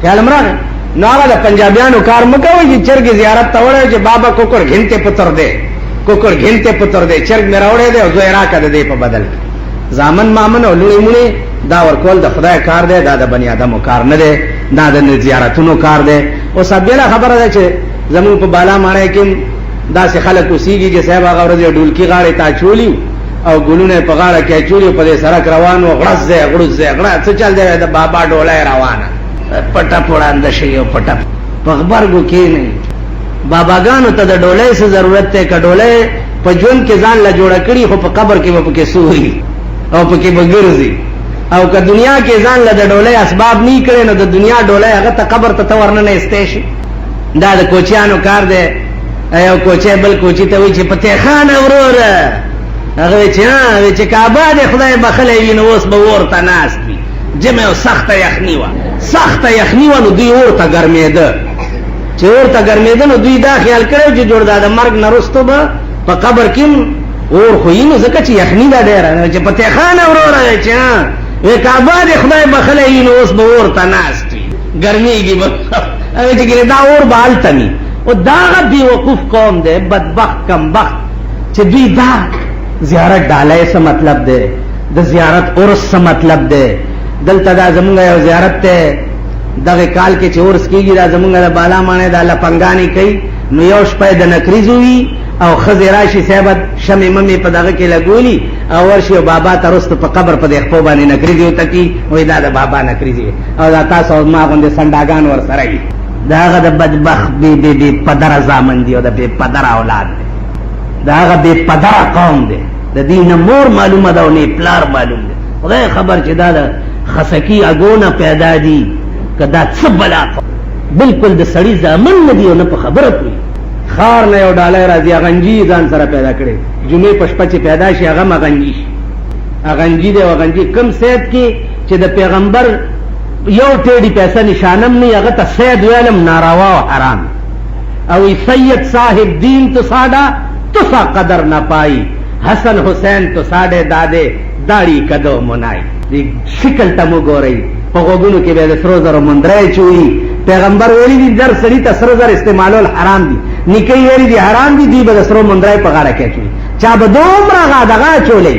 خیال مراد نو هغه د پنجابیانو کار مکوي چې چرګ زیارت ته وړي چې بابا کوکر غنته پتر دے کوکر غنته پتر دے چرګ مې راوړې دے او زه راکړه دې په بدل زامن مامن او لولي مونږ دا ورکول د خدای کار دی دا د بنی آدمو کار نه دی دا د زیارتونو کار دی او سبیله خبره ده چې زمون په بالا مانه کې دا سه خلک وسیږي چې صاحب هغه ورځ ډولکی غاړه تا چولی او ګلونه په غاړه کې چولی په دې سړک روان او غړس دی غړس دی غړا څه چل دی د بابا ډولای روانه پټه پوړاند شي او پټه په خبرګو کې نه باباګانو ته د ډولای څه ضرورت ته کډولای په جون کې ځان لا جوړ کړي خو په قبر کې په کې سوري او په کې بغرزي او که دنیا کې ځان له د ډولای اسباب نه کړي نو د دنیا ډولای هغه ته قبر ته ورنه نه استېشي دا د کوچیانو کار دی ایو کوچه بل کوچی ته وی چې پته خان اورور هغه چې کعبه د خدای بخلې ویني اوس به ورته ناست وي جمع او سخت یخنی وا سخت یخنی وا نو دوی ورته ګرمېده چې ورته ګرمېده نو دوی دا خیال کړو چې جوړ دا د مرګ نرستو به په قبر کې اور خو یې نو ځکه چې یخنی دا ډېر چې پته خان اورور چې وی کعبه د خدای بخلې ویني اوس به ورته ناست وي ګرمېږي به هغه چې دا اور بال تني او دا بی وقوف قوم دے بدبخت کم بخت چې دوی دا زیارت ډالای څه مطلب دی د زیارت اورس څه مطلب دی دلته دا زمونږ یو زیارت ته دغه کال کې چې اورس کېږي دا زمونږ د بالا مانه د لپنګانی کوي نو یو شپه د نکریزوي او خزی راشي صاحب شمع ممي په دغه کې لګولي او ورشي بابا ترست په قبر په خپل باندې نکریزي وتکی وې دا د بابا نکریزي او دا تاسو ما باندې سنداګان ور سره وي داغه د بدبخت بی پدر زامن دی او د بی پدر اولاد دی داغه بی پدر قوم دی د دین مور معلومه ده او نه پلار معلوم دی خدای خبر چې دا د خسکی اگونه پیدا دي کدا څه بلا بالکل د سړی زامن نه دی او نه په خبره کوي خار نه یو ډالای راځي غنجی ځان سره پیدا کړي جمعې پشپچ پیدا شي هغه مغنجی اغنجی دی وغنجی کم سید کې چې د پیغمبر یو ټیډی پیسہ نشانم نه هغه ته سید ویلم ناروا او حرام او سید صاحب دین تو ساډا تو سا قدر نہ پائی حسن حسین تو ساډے دادے داڑھی کدو منائی دی شکل تمو ګورئ په غوګونو کې به د سرو زرو مندرای چوي پیغمبر ویلي دي در سړی ته سرو زر استعمالول حرام دي نکي ویلي دي حرام دي دی به د سرو مندرای په غاړه کې چوي چا به دومره غادغه چولې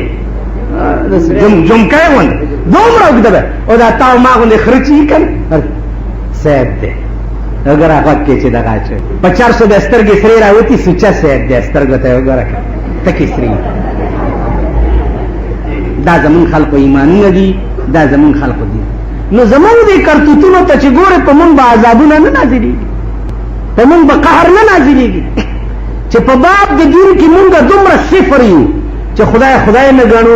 جمکای ون دومره وګدبه او دا تاو ما غوندې خرچی کړ سید دې اگر هغه کې چې دغه چې 400 د سترګې سری راوتی سچا سید دې سترګې ته وګوره تکي سری دا زمون خلکو ایمان نه دي دا زمون خلکو دي نو زمون دې کرتوتونو ته چې ګوره په مون به عذابونه نه نازلېږي په مون به قهر نه نازلېږي چې په باب د دین کې مونږ دومره صفر یو چې خدای نه غنو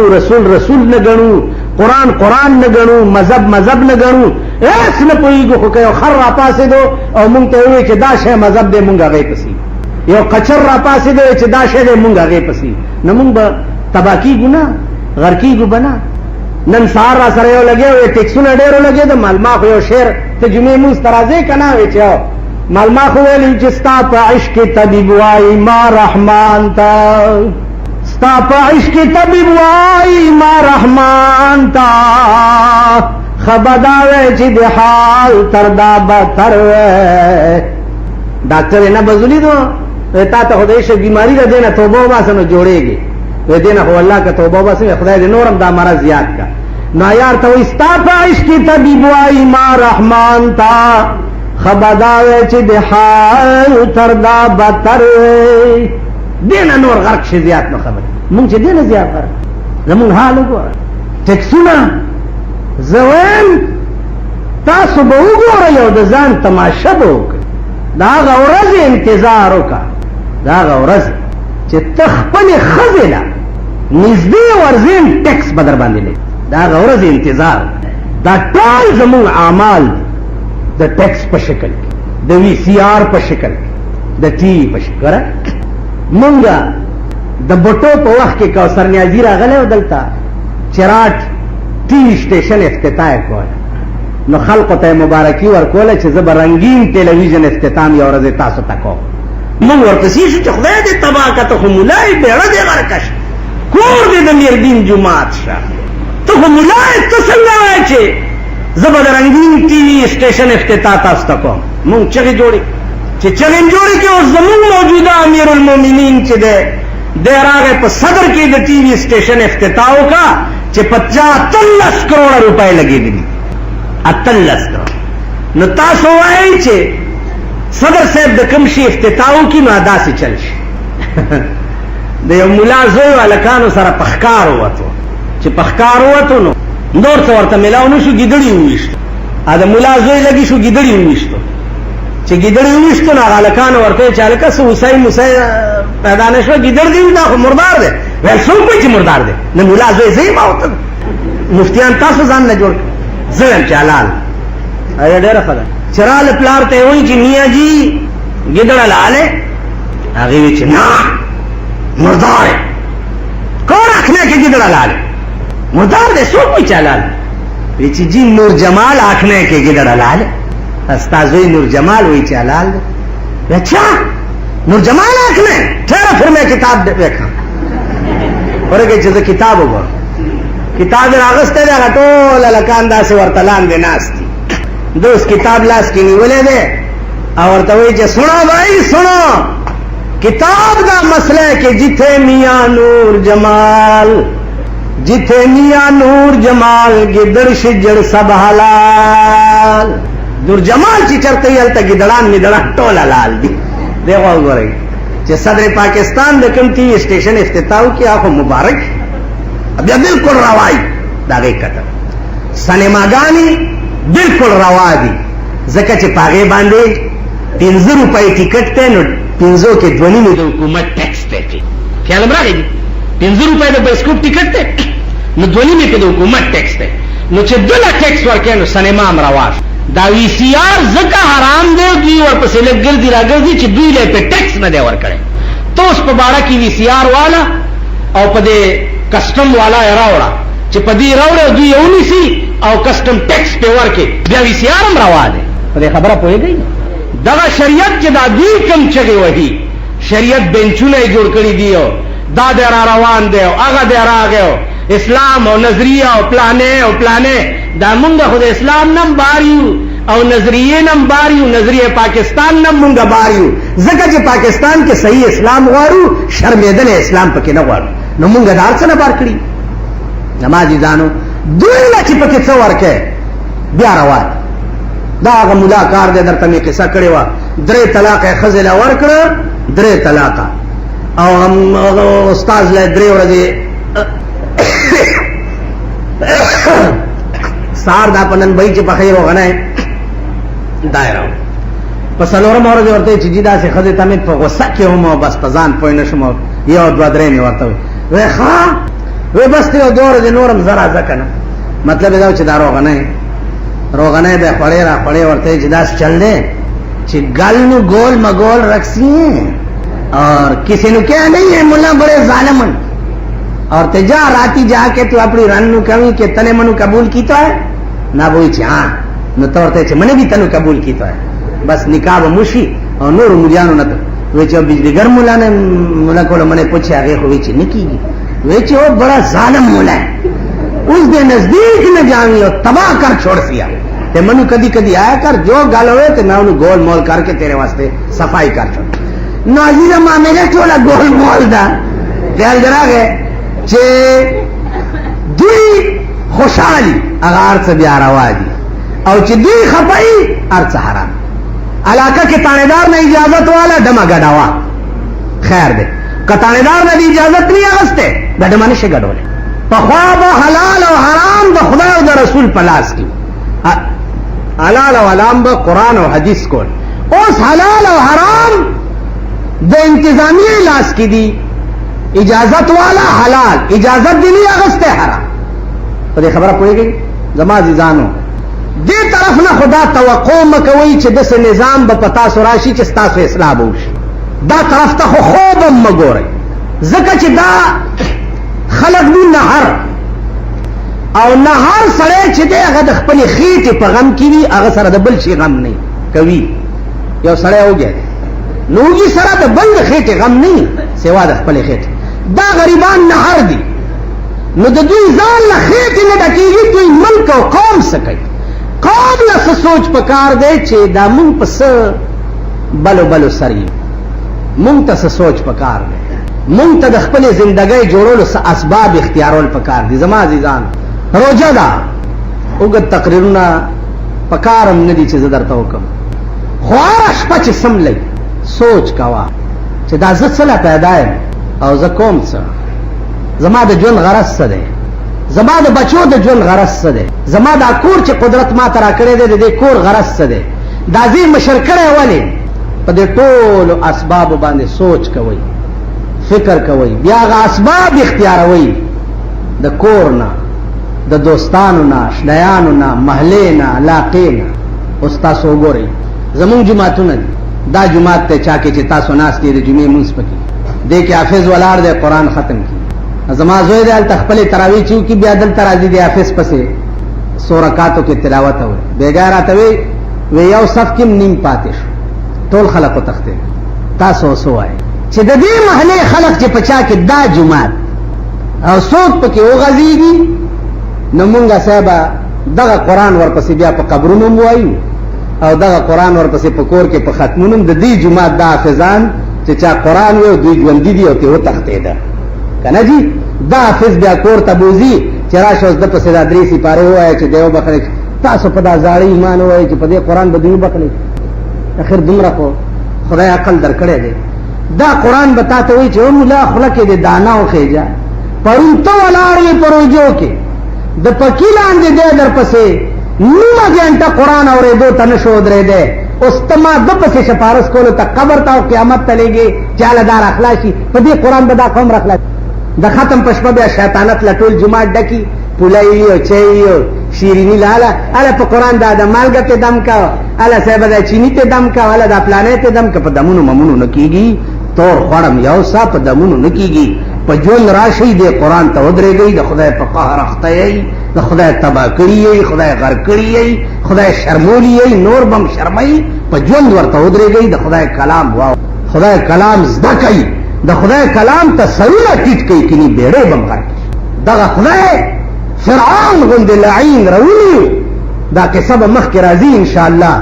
رسول نه غنو قرآن نه غنو مذهب نه غنو هیڅ نه پوهیږو خو که یو خر را پاسې دو او مونږ ته وایي چې دا شی مذهب دی مونږ هغې پسې یو قچر را پاسې دی چې دا شی دی مونږ هغې پسې نو مونږ به تباه کېږو نه غر کېږو به نه نن سهار را سره یو لګیا وی ټیکسونه ډېرو لګېده مالما خو یو شعر ته جمعې مونځ ته راځې که نه وی چې مالما خو ویلي چې ستا په عشق طبیب وایي ما رحمان ته ستا په عشق طبیب وایي ما رحمان ته خبدا وی چې د حال تر دا بدتر وی ډاکټر یې نه بزولي دو تا ته خدای شه بیماري ده دې نه توبه وباسه نو جوړېږي وی دې نه خو الله که توبه وباسه خدای دې نورم دا مرض زیات کا نو یار ته وایي ستا په عشق طبیب وایي ما رحمان ته خبدا وی چې د حال تر دا بدتر وی دینه نور غرق شي زیات نو خبر مونږ چې دینه زیات غرق زمون حال وګوره ټیکسونه زویم تاسو به وګورئ او د ځان تماشه به وکړئ د هغه ورځې انتظار وکړه د هغه ورځې چې ته خپلې ښځې له نږدې ورځې ټیکس به در باندې لګي د هغه ورځې انتظار دا ټول زمونږ اعمال د ټیکس په شکل کې د وی سی آر په شکل کې د ټي وي په شکل مونږه د بټو په وخت کې کوثر نیازي راغلی و دلته چراټ ټي وي سټیشن افتتاح کوله نو خلقو ته مبارکي ورکوله چې زه به رنګین ټلویزیون افتتام یو ورځ تاسو ته کوم مونږ ورپسې شو چې خدای دې تباه کړه ته خو ملای بیړه دې غرقه شه کور دې د میردین جومات شه ته خو ملای ته څنګه وایې چې زبر رنگین ٹی وی اسٹیشن افتتاح تاسو ته کوم مونږ چغې جوړې چې چغې جوړې کې اوس زمونږ موجوده امیر المؤمنین چې دی دی راغی په صدر کې د ټي وي اسټیشن افتتاح وکړه چې 15 کروڑ روپۍ لګېدلي 18 کروڑ. نو تاسو وایئ چې صدر صاحب د کوم شي افتتاح وکړي نو داسې چل شي. د یو ملا زوی هلکانو سره په ښکار ووتو چې په ښکار ووتو نو نور څه ورته میلاو نه شو ګیدړي وویشتو. د ملا زوی لګي شو ګیدړي وویشتو. چې ګیدړي وویشتو نو هغه هلکانو ورته ویل چې هلکه څه هوسۍ موسۍ پیدا نه شوه ګیدړ دی دا خو مردار دی. ویل څوک وایي چې مردار دی؟ نه ملا زوی زه یم او ته مفتیان تاسو ځان نه جوړ زه یم چې حلال. ډېره ښه ده چې راله پلار ته یې وایي چې میاں جي ګیدړ حلال ہے؟ هغې وایي چې نه مردار ہے. کون آنکھنے کے गिदड़ حلال ہے؟ مردار دے سو کوئی حلال ہے. جی نور جمال آنکھنے کے गिदड़ حلال ہے. استاذوی نور جمال ہوئی چی حلال دے. اچھا نور جمال آنکھنے ٹھہرا پھر میں کتاب دیکھا اور کہ چیز کتاب ہوگا کتاب راغستے دے غٹول لکاندہ سے ورطلان دے ناستی دوست کتاب لاس کی نیولے دے اور توئی چی سنو بھائی سنو کتاب دا مسئلہ ہے کہ جتھے میاں نور جمال جتھے میاں نور جمال گدڑ شجر سب حلال. نور جمال چی چرتے ہی حلتا گدڑان ندڑان ٹول حلال دی. دیکھو گو رہی چی صدر پاکستان دکم ٹی وی اسٹیشن افتتاحو کی آخو مبارک اب یا بالکل روائی دا گئی قطر سنیماگانی بالکل روا دی زکا چی پاگے باندے 15 روپے ٹکٹ تے نو 500 کے دونی میں حکومت ٹیکس تے تھی خیال امرا گئی 15 روپے دے بائسکوپ ٹکٹ تے نو دونی میں کے حکومت ٹیکس تے نو چی دلا ٹیکس ورکے نو سنیما امرواش دا وی سی آر زکا حرام دے دوی ور پسے لگ گردی را گردی چی دوی لے پہ ٹیکس نہ دے ور کرے تو اس پہ بارا کی وی سی آر والا او پہ دے کسٹم والا راوڑا چی پہ دی راوڑا دوی اونی سی او کسٹم ٹیکس پہ ور کے بیا وی سی آر امروا دے پہ دے خبرہ پوئے گئی دغه شریعت چې دا دوی کم چغې وهي شریعت بینچونه یې جوړ کړي دي او دا دی را روان دی او هغه دی راغی او اسلام او نظریه او پلانې دا مونږ خو د اسلام نم بار یو او نظریې نم بار یو نظریه پاکستان نم مونږ بار یو ځکه چې پاکستان کې صحیح اسلام غواړو شرمېدل اسلام پکې نه غواړو نو مونږ دا هر څه نه بار کړي. نمازي ځانو دوی له چې پکې څه ورکې بیا روان دا هغه مولا کار دی درته مې قصه کړې وه 3 طلاق یې ښځې له ورکړه 3 طلاقه او استاذ له 3 ورځې سار دا په ننبۍ چې پخې روغنی دایره په 4مه ورځې ورته چې جي داسې ښځې ته مې په غصه کې هم او بس په ځان پوه نه شم یو 2 3 مې ورته وی ښه وی بس ته یو 2 ورځې نور هم زه راځه که نه مطلب یې دا چې دا روغنی روغنے بے پڑے را پڑے ورتے جداس چل دے چھ گل نو گول مگول رکھسی ہیں اور کسی نو کیا نہیں ہے ملا بڑے ظالمن اور تے جا راتی جا کے تو اپنی رن نو کمی کہ تنے منو قبول کی تو ہے نہ بوئی چھ ہاں نو تورتے چھ منے بھی تنو قبول کی تو ہے بس نکاح مشی اور نور ملیانو نہ تو وہ چھ بجلی گر ملا نے ملا کو منے پوچھے آگے ہوئی چھ نکی گی وہ چھ وہ بڑا ظالم ملا ہے اس دے نزدیک نہ جاوی اور تباہ کر چھوڑ سیا تے منو کدی کدی آیا کر جو گل ہوئے تے میں انہوں گول مول کر کے تیرے واسطے صفائی کر چھوڑ نو عزیزہ ماں میرے ٹھولا گول مول دا خیال جرا گئے چھے دوی خوشحالی اگر ارچ بیا روا دی او چھے دوی خپائی ارچ حرام علاقہ کے تانیدار نے اجازت والا ڈما گڑاوا خیر دے کتانیدار نے اجازت نہیں اغستے گڑما نشے گڑو لے پخواب حلال و حرام دا خدا و دا رسول پلاس کی حلال و حرام با قرآن و حدیث کول اس حلال و حرام دا انتظامی لاس کی دی اجازت والا حلال اجازت دی نہیں اغسطے حرام تو دے خبرہ پوئے گئی زمان عزیزانو دے طرف نہ خدا توقع مکوئی چھ دس نظام با پتا سراشی چھ ستاسو اصلاح بوشی دا طرف تا خوبم مگو رہی زکا چھ دا خلق دی نهر او نهر سره چې دی هغه د خپل خېټې په غم کې وي هغه سره د بل شي غم نه کوي یو سړی وګیا نوږي سره د بل خېټې غم نه سوا د خپل خېټې دا غریبان نهر دي نو د دوی ځان له خېټې نه ډکېږي دوی ملک او قوم څه کوي قوم له سوچ پکار دی چې دا مونږ پس بلو سری مونږ ته سوچ پکار دی مونږ ته د خپل ژوندۍ جوړولو اسباب اختیارول پکار دي. زما عزیزان روزه ده وګت تقریرونه پکارم ندي چې زه درته وکم خو هره شپه چې سم لګي سوچ کوا چې دا زه څه پیدا یم او زه کوم څه زما د ژوند غرض څه دی زما د بچو د ژوند غرض څه دی زما دا کور چې قدرت ما ته راکړی دی د دې کور غرض څه دی دا زه مشر کړی ولې په دې ټولو اسبابو باندې سوچ کوئ فکر کوئ بیا هغه اسباب اختیاروئ د کور نه د دوستانو نه اشنایانو نه محلې نه علاقې نه. اوس تاسو وګورئ زمونږ جماعتونه دي دا جماعت ته چا کې چې تاسو ناست دي د جمعې مونځ پکې دې کې حافظ ولاړ دی قرآن ختم کی زما زوی دی هلته خپلې تراویح چې وکړي بیا دلته راځي د حافظ پسې څو رکعاتو کې تلاوت اوري بېګا راته وی یو صف کې نیم پاتې شو ټول خلک وتښتېدل. تاسو اوس ووایئ چې د دې محلې خلک چې په چا کې دا جماعت او څوک پکې وغځېږي نو مونږه صاحبه دغه قرآن ورپسې بیا په قبرونو هم وایو او دغه قرآن ورپسې په کور کې په ختمونو هم د دې جماعت دا حافظان چې چا قرآن وي او دوی ژوندي دي او ترې وتښتېده که نه جي دا حافظ بیا کور ته بوځي چې راشه اوس ده پسې دا 3 سپارې ووایه چې دی وبخلی تاسو په دا زاړه ایمان ووایئ چې په دې قرآن به دوی وبخلی اخر دومره خو خدای عقل درکړی دی دا قرآن به تا ته وایي چې او ملا خوله کې د دانا وخېجه پرون ته ولاړ وې په روجو کې د پکي لاندې دی در پسې نیمه ګنټه قرآن اورېدو ته نه شو ودرېدی اوس ته ما ده پسې سپارس کولو ته قبر ته او قیامت ته لېږې چې هله دا راخلاصي په دې قرآن به دا قوم راخلاصي د ختم په شپه بیا شیطانت له ټول جومات ډکي پولۍ او چای او شیریني له هله په قرآن دا د مالګه ته دم کا هله صاحبه دا چیني ته دم کا هله دا پلانې ته دم که په دمونو ممونو نه کېږي تور خوړم یو سا په دمونو نه کېږي په ژوند راشئ دې قرآن ته ودرېږئ د خدای په قهر اخته یئ د خدای تباه کړي یئ خدای غرق کړي یئ خدای شرمولی یئ نور بم شرمئ په ژوند ورته ودرېږئ د خدای کلام واو خدای کلام زده کوي د خدای کلام ته سرونه ټیټ کوي کني بیړۍ بم غرق دغه خدای فرعون غوندې لعین راولي دا قصه به مخکې راځي انشاءالله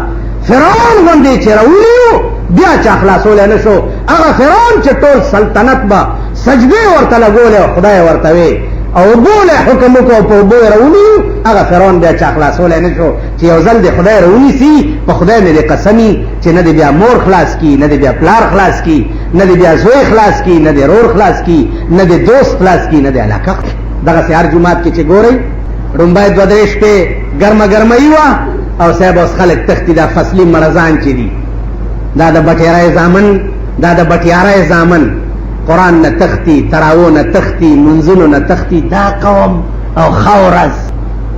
فرعون غوندې چې راولي بیا چې خلاصولی نه شو هغه فرعون چې ټول سلطنت به سجدې ورته لګولې او خدای ورته وی او بوله حکم وکړو په اوبو یې راونیو هغه فرعون بیا چا خلاصولی نه شو چې یو ځل د خدای راونیسي په خدای مې د قسمي چې نه د بیا مور خلاص کی نه د بیا پلار خلاص کی نه د بیا زوی خلاص کی نه د رور خلاص کی نه د دوست خلاص کی نه د علاقه دغسې هر جومات کې چې ګورئ ړومبی 2-3 شپې ګرمه ګرمۍ وه او صاحب اوس خلک تښتي دا فصلي مرضان چې دي دا د بټیارۍ زامن دا د بټیارۍ زامن قرآن نه تختی تراو نه تختی منځونو نه تختی دا قوم او خورز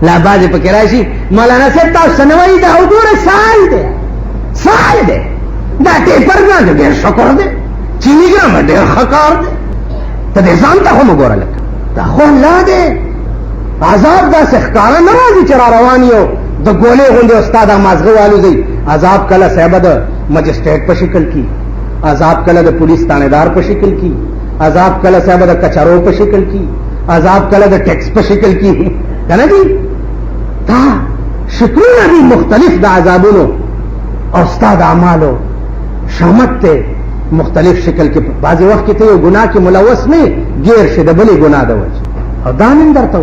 لا بعضې پکې راشي مولانا صاحب تاسو څه نه وایي دا وګوره سال دی دا ټیپر ګرام ډېر ښه کار دی چیني ګرام ډېر ښه کار دی ته دې ځان ته هم وګوره لکه دا خو الله دی عذاب داسې ښکاره نه راځي چې را روان یو د ګولې غوندې استاد مازغه والوځئ عذاب کله صاحبه د مجسټریټ په شکل کې عذاب کله د پولیس تانیدار په شکل کې عذاب کله صاحب د کچرو په شکل کې عذاب کله د ټیکس په شکل کې کنه دي دا شکلونه دي مختلف د عذابونو او استاد اعمالو شامت ته مختلف شکل کې بعضی وخت کې ته یو ګناه کې ملوث نه غیر شه د بلې ګناه د وجه او دا نن درته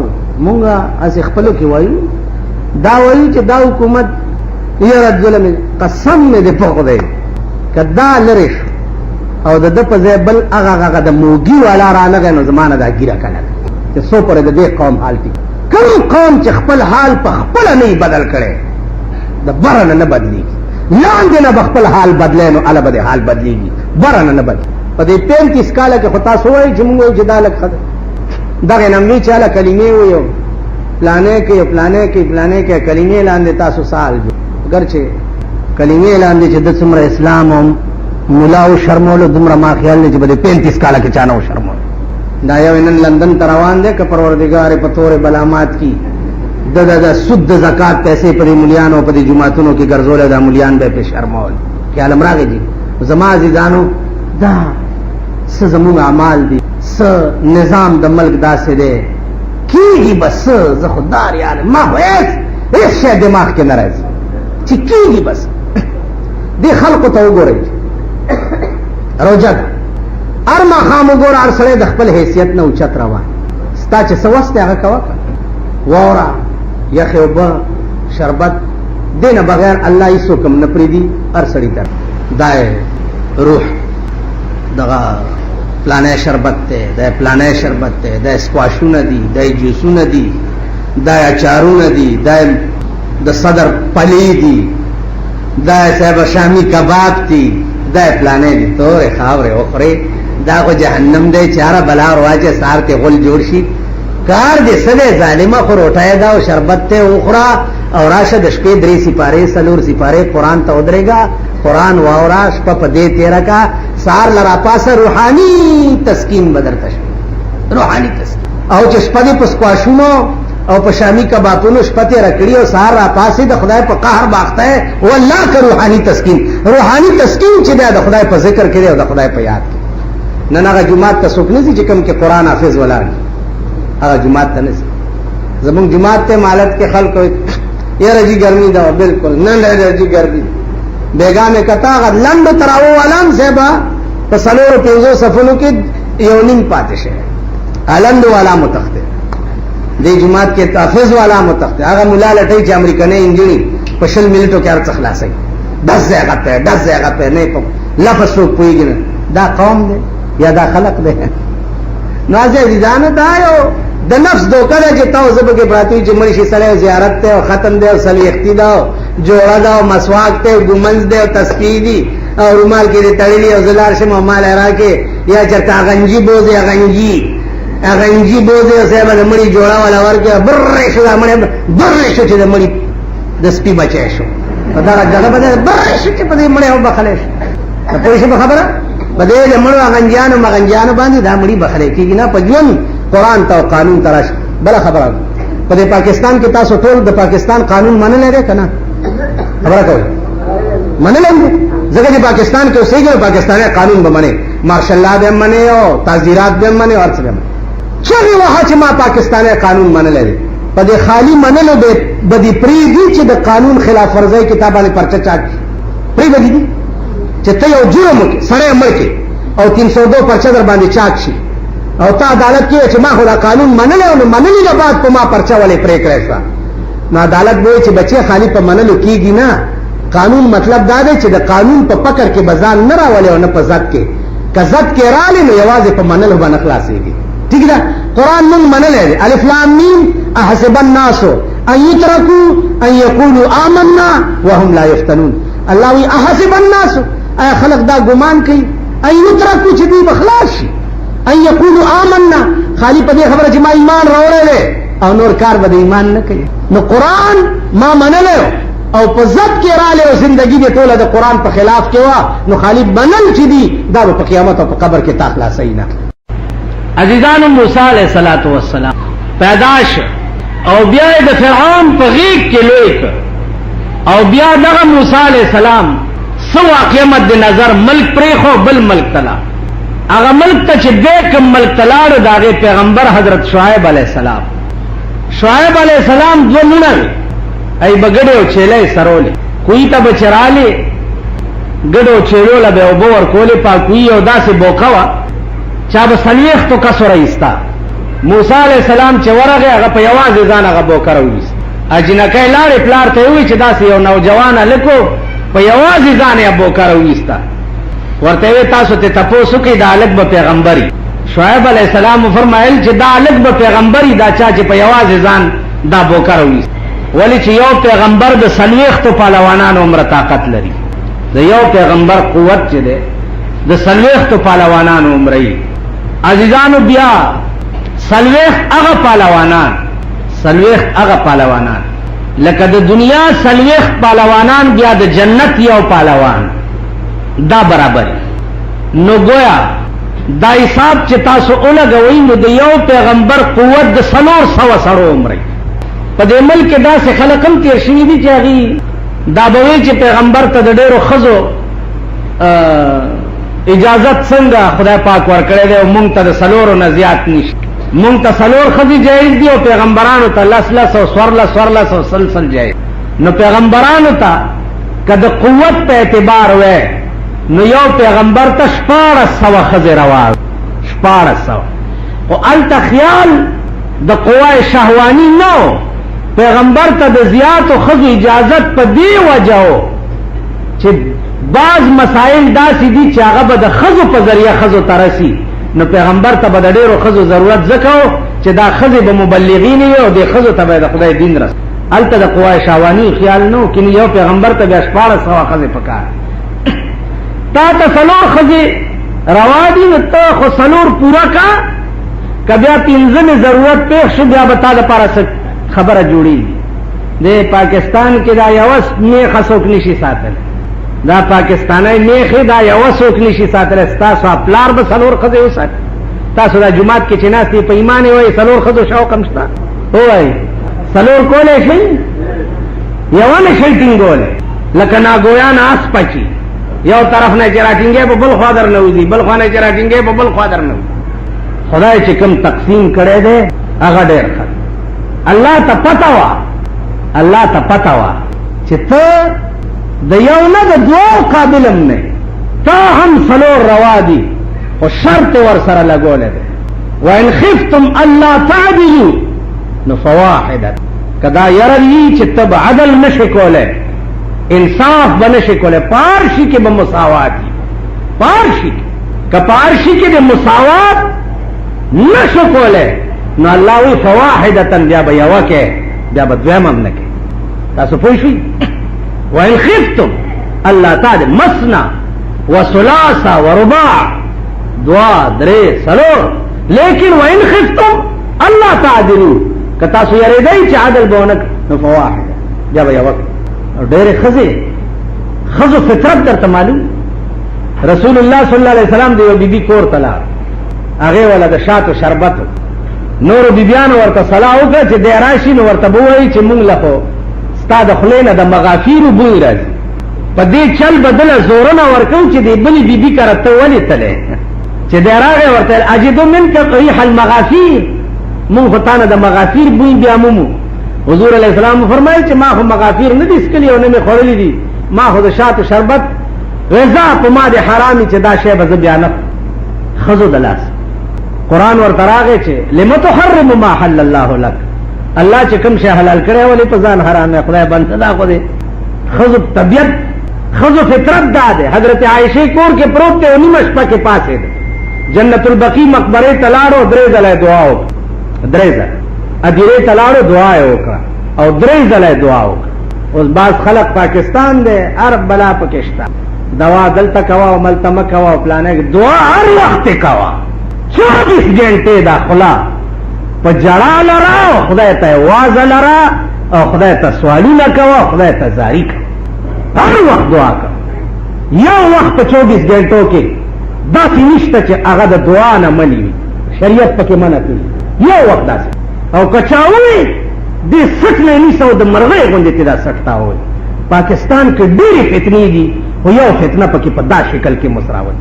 مونږه از خپلو کې وایو دا وایي چې دا حکومت یې ظلم قسم مې دې په خدای کدا لري او د په ځای بل هغه د موګي والا رانغی نو زمانه دا ګیره کنه چې سو پر د دې قوم حال ټیک کوم قوم چې خپل حال په خپل نه بدل کړي د برنه نه بدلیږي لاندې نه خپل حال بدلې نو اله به حال بدلیږي برنه نه بدل په دې 35 کاله کې خطا سوې چې موږ جدالت خده دغه نمې چې اله کلمې ویو پلانې کې کلمې لاندې تاسو سال اگر چې کلمې لاندې چې د څومره اسلام او مولا او شرمولو دومره ما خیال نه چې بده 35 کاله کې چانه شرمول دا یو نن لندن ته روان دی که پروردګار په تور بلامات کی د سود زکات پیسې په مليانو په جمعاتونو کې ګرځول دا مليان به په شرمول خیال امراغه دي زما عزیزانو دا څه زموږ اعمال دي څه نظام د ملک داسې دی کیږي بس زه خدار یار ما هیڅ هیڅ شی دماغ کې نه راځي چې کېږي. بس دې خلقو ته وګورئ، روژه ده، هر ماښام وګوره هر سړی د خپل حیثیت نه اوچت روان، ستا چې څه وس دی هغه کوه، واوره، یخې اوبه، شربت، دې نه بغیر الله هېڅوک هم نه پرېږدي. هر سړي ته دا روح دغه پلانی شربت دی، دا پلانی شربت دی، دا اسکواشونه دي، دا جوسونه دي، دا اچارونه دي، دا د صدر پلی دي، دا صاحب شامی کباب دي، دا پلانی دي، تورې خاورې وخورې، دا خو جهنم دی چې هره بلا رواجه سهار کې غول جوړ شي. کار دې څه دی ظالمه، خو روټۍ ده او شربت ته وخوره او راشه د شپې 3 سپارې 4 سپارې قرآن ته ودرېږه، قرآن واوره، شپه په دې تېره کا، سهار له راپاسه روحاني تسکین به درته شي، روحاني تسکین. او چې شپه دې په سکواشونو او په شامي کبابونو شپه تېره کړي او سهار راپاسې د خدای په قهر باخته یې، والله که روحاني تسکین، روحاني تسکین چې دی د خدای په ذکر کې دی او د خدای په یاد کې. نن هغه جومات ته څوک نه ځي چې کوم کې قرآن حافظ ولاړ وي، هغه جومات ته نه ځي. زمونږ جومات ته مالت کې خلک وایي یاره جی ګرمي ده، بالکل نه نه جی ګرمي بیګا مې کتا هغه لنډو تراو والام صاحبه په 4-5 صفونو کې یو نیم پاتې شوی، لنډو والا متخته دې جومات کې تحفظ والا متخته، هغه مولا لټۍ چې امریکنۍ انجینی په 20 منټو کې هر څه خلاصوي، 10 ځایغه په نه په لفظ څوک پوهېږي نه. دا قوم دی یا دا خلق دی؟ نو عزیزانو دا یو د نفس دوکه ده چې تاسو زبګه پراتی چې مړی شي سره زیارت ته او ختم دی او صلیختی دا جوړه دا او مسواک ته او ګمنځ دی او تسبیح دی او رومال کې تړلی او زلار شم او مال راکې یا چرته غنجي بوزي غنجي بوزي او صاحب د مړی جوړه ولا ورکه برې شو مړی برې شو چې د مړی د سپي بچی شو په دا جګه باندې برې شو چې په دې مړی او بخلې شو. په پولیسو خبره بده له مړو غنجانو باندې دا مړی بخلې کېږي نه په ژوند قرآن ته قانون تراش. بل خبره په پاکستان کې تاسو ټول د پاکستان قانون منلې ده کنه؟ خبره کوي منلې ځکه چې پاکستان کې اوسېږي پاکستاني قانون به منې، مارشل لا به منې او تعزیرات به منې او څه به منې. چغې وها چې ما پاکستاني قانون منلې ده په دې خالی منلو به دې پرېږدي چې د قانون خلاف ورزۍ کتابانه پرچه چاک پرېږدي چې ته یو جرم وکړې سړی مړ کړې او 302 پرچه در باندې چاک شي او تا عدالت کې چې ما خو دا قانون منلی او منلی نه بعد په ما پرچه ولې پرې کړی شوه، نو عدالت به وایي چې بچې خالي په منلو کېږي نه. قانون مطلب دا دی چې د قانون په پکړ کې به ځان نه راولې او نه په ضد کې، که ضد کې رالې نو یوازې په منلو به نه خلاصېږي. ټیک ده؟ قرآن مونږ منلی دی، الف لام میم احسب الناس ان یترکوا ان یقولوا آمنا وهم لا یفتنون. الله وی احسب الناس، ایا خلق دا ګمان کوي ان یترکوا چې دوی به خلاص شي، ان یقولوا آمنا خالی په دې خبره چې ما ایمان راوړی او نور کار به د ایمان نه کوي. نو قرآن ما منلی او په ضد کې رالی او زندگی دې ټوله د قرآن په خلاف کې وه، نو خالی منل چې دي دا به په قیامت او په قبر کې تا خلاصوي نه. عزیزانو موسی علیه السلام پیدا شو او بیا د فرعون په غیږ کې لوی کړ او بیا دغه موسی علیه السلام څه واقع مد نظر ملک پرېښو بل ملک ته لاړ. هغه ملک ته چې دې کوم ملک ته لاړو د هغې پیغمبر حضرت شعیب علیه السلام. شعیب علیه السلام 2 لوڼه وې، ای به ګډې او چیلې سرولې، کوی ته به چې رالې ګډو چیلو له به اوبه ورکولې، پاکوي او داسې بوکه وه چا به 40 کسو رایسته. موسی علیه السلام چې ورغی هغه په یوازې ځان هغه بوکه راویست. اجنکۍ لاړې پلار ته یې وویل چې داسې یو نوجوان هلک و په یوازې ځان یې بوکه راویسته. ورته وی تاسو ته تپوس وکړئ دا هلک به پیغمبري. شعیب علیه السلام وفرمایل چې دا هلک به پیغمبري، دا چا چې په یوازې ځان دا بوکه راویست. ولې چې یو پیغمبر د 40 پهلوانانو عمره طاقت لري، د یو پیغمبر قوت چې دی د 40 پهلوانانو عمره یي. عزیزانو بیا 40 هغه پهلوانان لکه د دنیا 40 پهلوانان بیا د جنت یو پهلوان دا برابر. نو گویا دا حساب چې تاسو اولګوئ نو د یو پیغمبر قوت د 400 سړو عمره. په دې ملک کې داسې خلک هم تېر شوي دي چې هغې دا به وایي چې پیغمبر ته د ډېرو ښځو اجازت څنګه خدای پاک ورکړی دی او مونږ ته د 4 نه زیات نشته. مونږ ته څلور ښځې جایز دي او پیغمبرانو ته لس او سورلس او سلسل جایز. نو پیغمبرانو ته که د قوت په اعتبار وای نو یو پیغمبر ته 1400 ښځې روا 1400. خو هلته خیال د قوای شهواني نه و، پیغمبر ته د زیاتو ښځو اجازت په دې وجه و چې بعض مسائل داسې دي چې هغه به د ښځو په ذریعه ښځو ته رسي، نو پیغمبر ته به د ډېرو ښځو ضرورت ځکه و چې دا ښځې به مبلغین وي او د ښځو ته به د خدای دین رسي. هلته د قوای شهواني خیال نه و، کینې یو پیغمبر ته بیا 1400 ښځې پکار. تا ته 4 ښځې روا دي نو ته خو 4 پوره کا، که بیا 5مې ضرورت پېښ شو بیا به تا دپاره خبره جوړېږي. د پاکستان کې دا یوه میخه څوک نشي ساتلی، دا پاکستانی میخې دا یوه څوک نشي ساتلی. ستاسو پلار به 4 ښځې وساتي؟ تاسو دا جومات کې چې ناست په ایمان یې وایي 4 ښځو شوق هم شته؟ ووایي 4 کولی شئ؟ یوه نه شئ ټینګولی، لکه ناګویان آس پچي، یو طرف نه چې راټینګی په بل خوا در نه وځي، بل خوا نه چې راټینګی په بل خوا در نه وځي. خدای چې کوم تقسیم کړی دی هغه ډېر ښه. الله ته پته وه، الله ته پته وه چې ته د یو نه د 2 قابلم نه، تا هم 4 روا دي، خو شرط ور سره لګولی دی وان خفتم الله تعدلوا نو فواحده. که دا یره وي چې ته به عدل نشي کولی، انصاف به نشي کولی، پارشي کې به مساوات وي، پارشي کې که پارشي کې د مساوات نشو کولی نو الله وی فواحدتن، بیا به یوه کې، بیا به 2م هم نه کوي. تاسو پوه شوئ؟ وان خفتم الله تعالی مثنى وثلاث ورباع 2 3 4، لیکن وان خفتم الله تعدلوا که تاسو یریدئ چې عدل به ونه نو فواحده، بیا به یوه کوي. ډېرې ښځو فطرت درته معلوم. رسول الله صلی الله علیه وسلم د یو بیبي کور ته لاړ، هغې وله د شاتو شربت، نورو بیبیانو ورته صلاح وکړه چې دی راشي نو ورته به ووایي چې مونږ له خو ستا د خولې نه د مغافیرو بوی راځي، په دې چل به دله زورونه ورکوو چې دې بلې بیبي کره ته ولې تلی چې دی راغی ورته اجدو منک ریح المغافیر، مونږ خو تا نه د مغافیر بوی بیا مومو. حضور علیه السلام فرمایي چې ما خو مغافیر نه دي څکلي او نه مې خوړلي دي، ما خو د شاتو شربت غذا په ما د حرامي چې دا شی به زه بیا نه ښځو د لاس. قرآن ورته راغی چې لم تحرم ما حل الله لك، الله چې کوم شی حلال کړی ولې په ځان حرام دی؟ خدای بنده دا خو دی ښځو طبیعت، ښځو فطرت دا دی. حضرت عایشې کور کې پروت دی او نیمه شپه کې پاڅېد، جنت البقیع مقبرې ته لاړو، 3 ځله یې دعا وکړه، 3 ځله ادیرې ته لاړو، دعا یې وکړه او 3 ځله یې دعا وکړه. اوس بعض خلک پاکستان دی هر بلا پکې شته، دوا دلته کوه او ملته مه کوه او پلانه دعا هر وخت کوه، 24 غنټې دا خلا په جړا لره او خدای ته وازه لره او خدای ته سوالونه کوه، خدای ته زاری کوه، هر وخت دعا کوه. یو وخت په 24 غنټو کې داسې نشته چې هغه د دعا نه منې وي، شریعت پکې منع کړي، یو وخت داسې. او که چا ووایي دې سټ نه نیسه او د مرغۍ غوندې ته دا سټ تا ووایي. پاکستان کې ډېرې فتنې دي خو یو فتنه پکې په دا شکل کې مسراوي.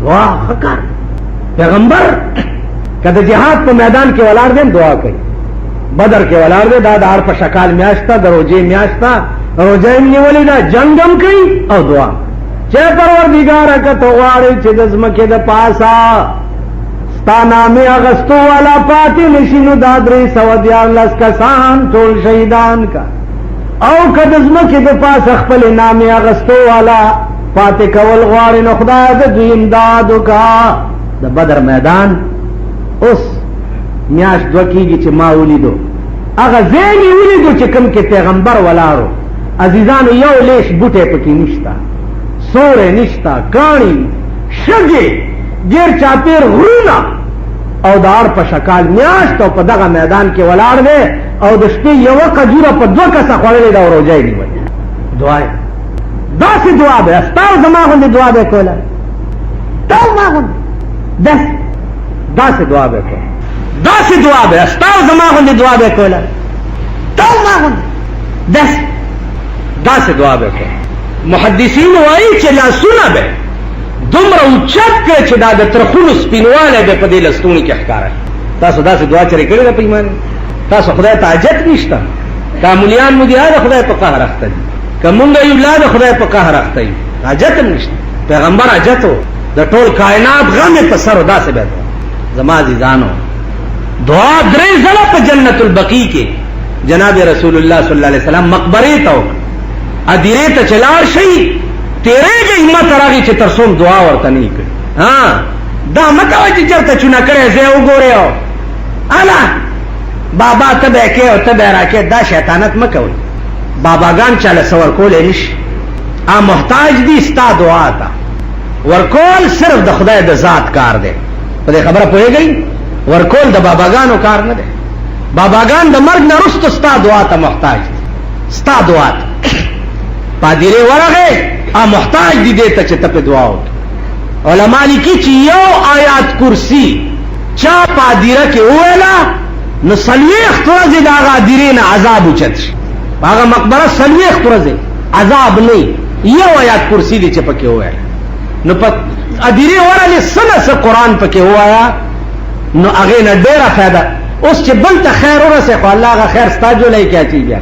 دعا ښه کار. پیغمبر که د جهاد په میدان کې ولاړ دی دعا کوي، بدر کې ولاړ دی دا د هر په شکال میاشت ده، د روژې میاشت ده، روژه یې نیولې ده، جنګ هم کوي او دعا. چې پروردګاره که ته غواړې چې د ځمکې د پاسه ستا نامې اخیستو والا پاتې نشي نو دا 314 کسان ټول شهیدان کا، او که د ځمکې د پاسه خپلې نامې اخیستو والا پاتې کول غواړې نو خدای د دوی امداد وکړه. د بدر میدان اوس میاشت 2 کېږي چې ما ولیدو، هغه ځای مې ولیدو چې کوم کې پیغمبر ولاړو. عزیزانو یو لیش بوټی پکې نشته، سوری نشته، کاڼي شګې ډېر چاپېر غرونه او د هر په شکال میاشت او په دغه میدان کې ولاړ دی او د شپې یوه کجوره په 2 کسه خوړلې ده او روژه یې نیولې. دعا یې داسې دعا به ستا او زما غوندې دعا به یې کوله، تا او ما غوندې داسې دعا به کوله، داسې دعا به ستا او زما غوندې دعا به کوله، تا او ما غوندې داسې دعا به کوله. محدثین وایي چې لاسونه به دومره اوچت کړه چې دا د ترخونو سپینوالی به په دې لستوڼي کې ښکاره تاسو داسې دعا چرې کړې ده په ایمان تاسو خدای ته حاجت نشته که مولیان مو دي د خدای په قهر اخته دي که مونږ یو لا د خدای په قهر اخته یو حاجت هم نشته پیغمبر حاجت و د ټول کائنات غم یې په سر و داسې به زما عزیزانو دعا درې ځله په جنت البقیع کې جناب رسول الله صلی الله علیه وسلم مقبره ته ادیره ته چلاړ شي تیرېږي همت راغی چې تر څوم دعا ورته نه کړي ها دا مکه وای چې چرته چونه کړي زه وګورې او الا بابا ته به کې او ته به راکې دا شیطانت مکوي باباګان چاله سور کولې نشي ا محتاج دي ستا دعا ته ورکول صرف د خدای د ذات کار دی په دې خبره پوهیږئ ورکول د باباګانو کار نه دی باباګان د مرګ نه وروسته ستا دعا ته محتاج دي ستا دعا ته پادری ورغه ا محتاج دي دې ته چې ته په دعا وکړې علماء لیکي چې یو آیات کرسی چا پادیره کې ویلا نو سلويخ ورځې د هغه ادیرې نه عذاب اوچت شي هغه مقبره سلويخ ورځې عذاب نه یو آیات کرسی دې چې پکې ویلا نو په ادیرې ورلې سنه قرآن پکې وایا نو هغه نه ډیره فائدہ اوس چې بل ته خیر ورسه خو الله هغه خیر ستا جوړای کیږي بیا